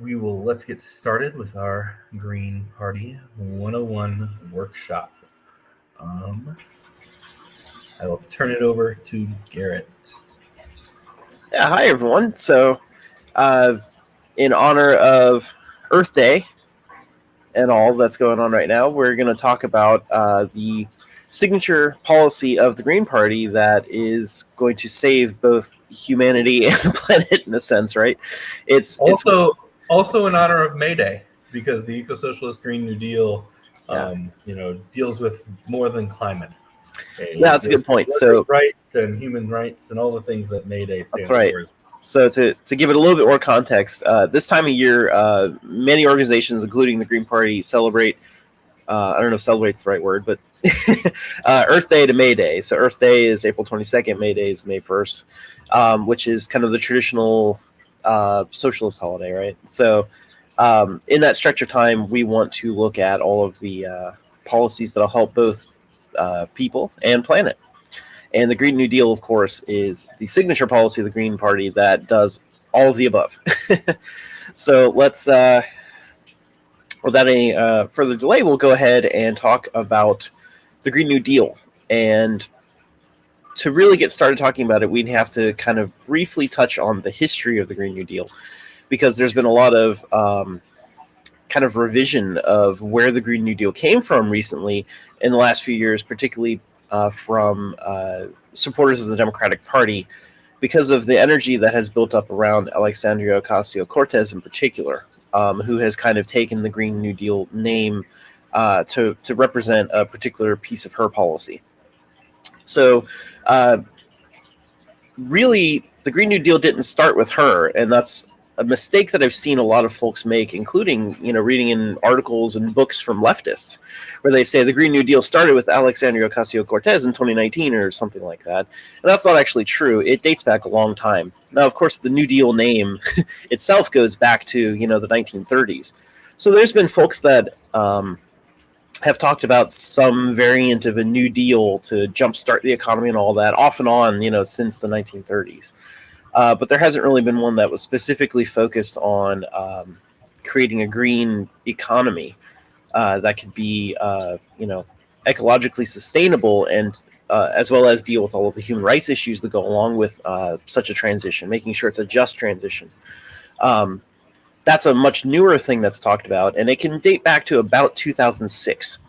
Let's get started with our Green Party 101 workshop. Um, I will turn it over to Garrett. Yeah, hi everyone. So, in honor of Earth Day and all that's going on right now, we're going to talk about the signature policy of the Green Party that is going to save both humanity and the planet, in a sense, right? It's Also in honor of May Day, because the Ecosocialist Green New Deal, deals with more than climate. Yeah, that's a good point. So, rights and human rights and all the things that May Day stands for. So to give it a little bit more context, this time of year, many organizations, including the Green Party, celebrate, I don't know if celebrate's the right word, but Earth Day to May Day. So Earth Day is April 22nd, May Day is May 1st, which is kind of the traditional socialist holiday, right? So in that stretch of time, we want to look at all of the policies that will help both people and planet. And the Green New Deal, of course, is the signature policy of the Green Party that does all of the above. So let's, without any further delay, we'll go ahead and talk about the Green New Deal. And to really get started talking about it, we'd have to kind of briefly touch on the history of the Green New Deal, because there's been a lot of kind of revision of where the Green New Deal came from recently in the last few years, particularly from supporters of the Democratic Party, because of the energy that has built up around Alexandria Ocasio-Cortez in particular, who has kind of taken the Green New Deal name to represent a particular piece of her policy. So really, the Green New Deal didn't start with her, and that's a mistake that I've seen a lot of folks make, including, reading in articles and books from leftists, where they say the Green New Deal started with Alexandria Ocasio-Cortez in 2019 or something like that. And that's not actually true. It dates back a long time. Now, of course, the New Deal name itself goes back to, the 1930s. So there's been folks that have talked about some variant of a New Deal to jumpstart the economy and all that, off and on, since the 1930s. But there hasn't really been one that was specifically focused on creating a green economy that could be, ecologically sustainable, and as well as deal with all of the human rights issues that go along with such a transition, making sure it's a just transition. That's a much newer thing that's talked about, and it can date back to about 2006,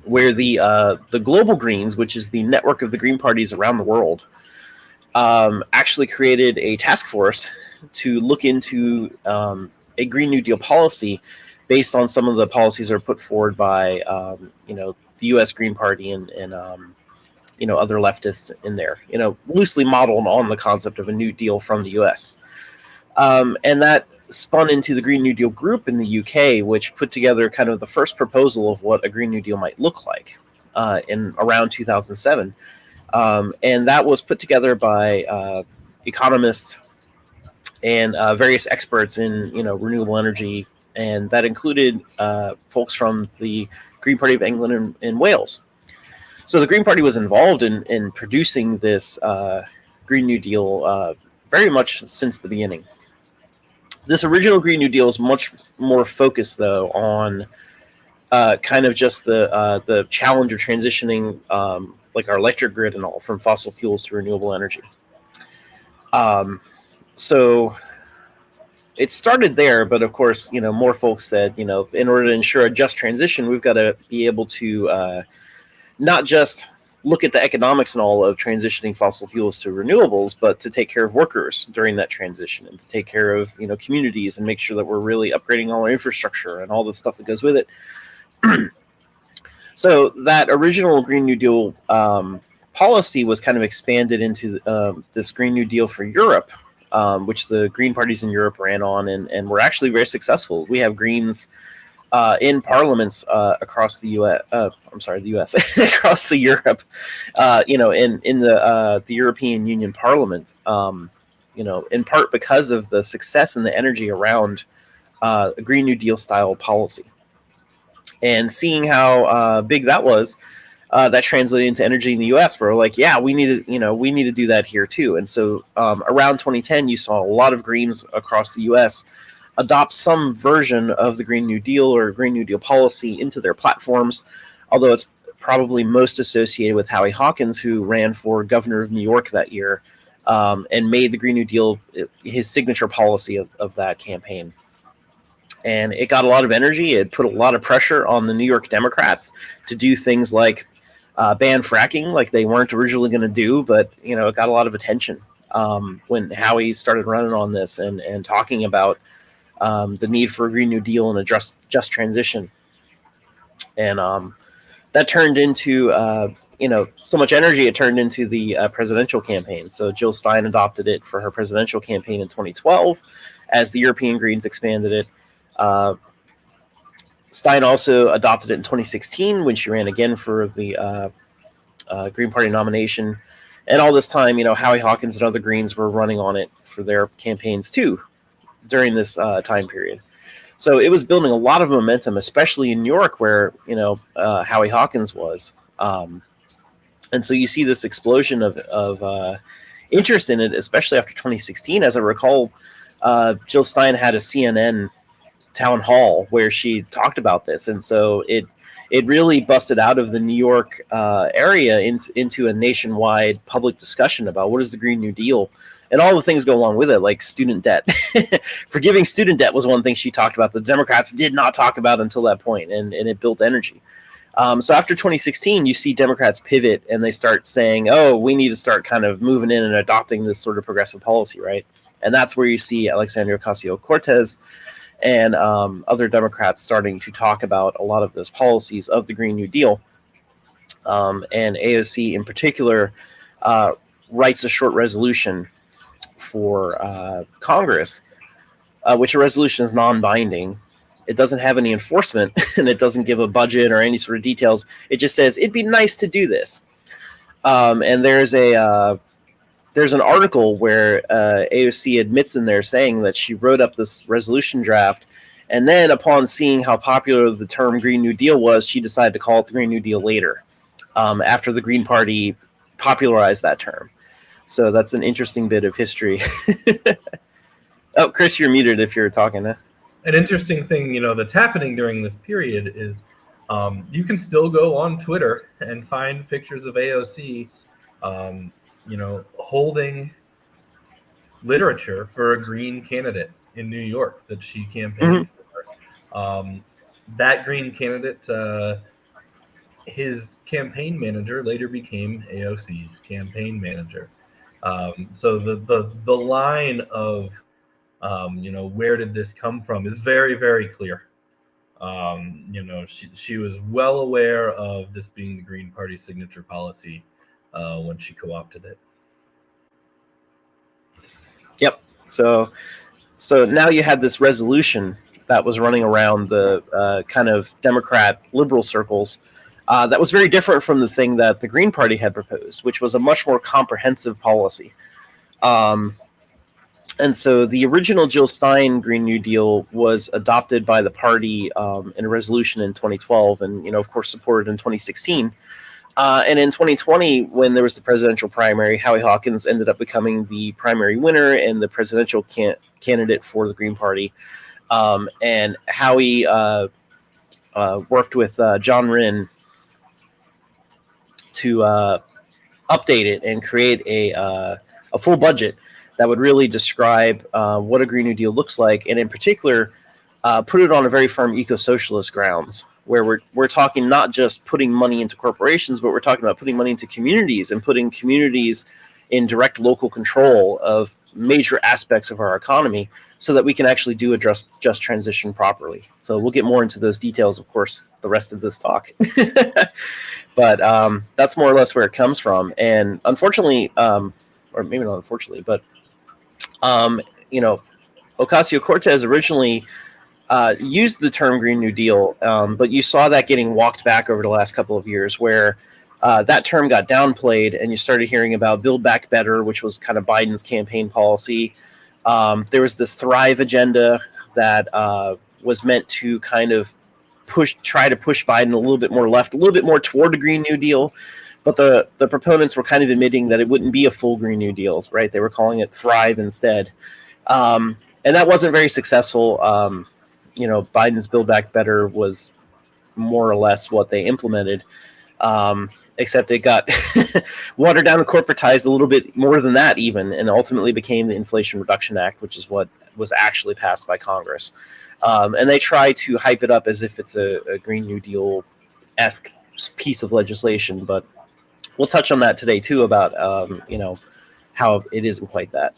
where the Global Greens, which is the network of the Green parties around the world, actually created a task force to look into a Green New Deal policy based on some of the policies that are put forward by, the U.S. Green Party and other leftists in there, loosely modeled on the concept of a New Deal from the U.S. And that spun into the Green New Deal group in the UK, which put together kind of the first proposal of what a Green New Deal might look like in around 2007. And that was put together by economists and various experts in renewable energy, and that included folks from the Green Party of England and Wales. So the Green Party was involved in producing this Green New Deal very much since the beginning. This original Green New Deal is much more focused, though, on kind of just the challenge of transitioning like our electric grid and all, from fossil fuels to renewable energy. So it started there, but of course, more folks said, in order to ensure a just transition, we've got to be able to not just look at the economics and all of transitioning fossil fuels to renewables, but to take care of workers during that transition, and to take care of, communities, and make sure that we're really upgrading all our infrastructure and all the stuff that goes with it. So that original Green New Deal policy was kind of expanded into this Green New Deal for Europe, which the Green parties in Europe ran on, and were actually very successful. We have Greens in parliaments across the U.S. The U.S. across the Europe, in the European Union Parliament, in part because of the success and the energy around a Green New Deal style policy. And seeing how big that was, that translated into energy in the U.S. We're like, yeah, we need to do that here too. And so around 2010, you saw a lot of Greens across the U.S. adopt some version of the Green New Deal or Green New Deal policy into their platforms, although it's probably most associated with Howie Hawkins, who ran for governor of New York that year, and made the Green New Deal his signature policy of that campaign. And it got a lot of energy. It put a lot of pressure on the New York Democrats to do things like ban fracking, like they weren't originally going to do, but it got a lot of attention when Howie started running on this and talking about the need for a Green New Deal and a just transition. And that turned into so much energy. It turned into the presidential campaign. So Jill Stein adopted it for her presidential campaign in 2012, as the European Greens expanded it. Stein also adopted it in 2016 when she ran again for the Green Party nomination. And all this time, Howie Hawkins and other Greens were running on it for their campaigns too during this time period. So it was building a lot of momentum, especially in New York, where Howie Hawkins was. And so you see this explosion of interest in it, especially after 2016. As I recall, Jill Stein had a CNN town hall where she talked about this, and so it really busted out of the New York area into a nationwide public discussion about what is the Green New Deal and all the things go along with it, like student debt. Forgiving student debt was one thing she talked about. The Democrats did not talk about until that point, and it built energy. So after 2016, you see Democrats pivot and they start saying, oh, we need to start kind of moving in and adopting this sort of progressive policy, right? And that's where you see Alexandria Ocasio-Cortez and other Democrats starting to talk about a lot of those policies of the Green New Deal. And AOC in particular writes a short resolution for Congress, which a resolution is non-binding. It doesn't have any enforcement, and it doesn't give a budget or any sort of details. It just says it'd be nice to do this. And there's an article where AOC admits in there saying that she wrote up this resolution draft, and then upon seeing how popular the term Green New Deal was, she decided to call it the Green New Deal later, after the Green Party popularized that term. So that's an interesting bit of history. Oh, Chris, you're muted if you're talking. An interesting thing, that's happening during this period is you can still go on Twitter and find pictures of AOC, holding literature for a Green candidate in New York that she campaigned for. That Green candidate, his campaign manager later became AOC's campaign manager. So the line of where did this come from is very, very clear. She was well aware of this being the Green Party signature policy when she co-opted it. Yep. So now you had this resolution that was running around the kind of Democrat liberal circles that was very different from the thing that the Green Party had proposed, which was a much more comprehensive policy. And so the original Jill Stein Green New Deal was adopted by the party in a resolution in 2012 and, of course, supported in 2016. And in 2020, when there was the presidential primary, Howie Hawkins ended up becoming the primary winner and the presidential candidate for the Green Party. And Howie worked with John Rinn to update it and create a full budget that would really describe what a Green New Deal looks like, and in particular, put it on a very firm eco-socialist grounds, where we're talking not just putting money into corporations, but we're talking about putting money into communities and putting communities in direct local control of major aspects of our economy so that we can actually do a just transition properly. So we'll get more into those details, of course, the rest of this talk. But that's more or less where it comes from. And unfortunately, or maybe not unfortunately, but Ocasio-Cortez originally used the term Green New Deal, but you saw that getting walked back over the last couple of years, where that term got downplayed, and you started hearing about Build Back Better, which was kind of Biden's campaign policy. There was this Thrive agenda that was meant to kind of try to push Biden a little bit more left, a little bit more toward the Green New Deal. But the proponents were kind of admitting that it wouldn't be a full Green New Deal, right? They were calling it Thrive instead. And that wasn't very successful. Biden's Build Back Better was more or less what they implemented, except it got watered down and corporatized a little bit more than that even, and ultimately became the Inflation Reduction Act, which is what was actually passed by Congress. And they try to hype it up as if it's a Green New Deal-esque piece of legislation, but we'll touch on that today too about how it isn't quite that.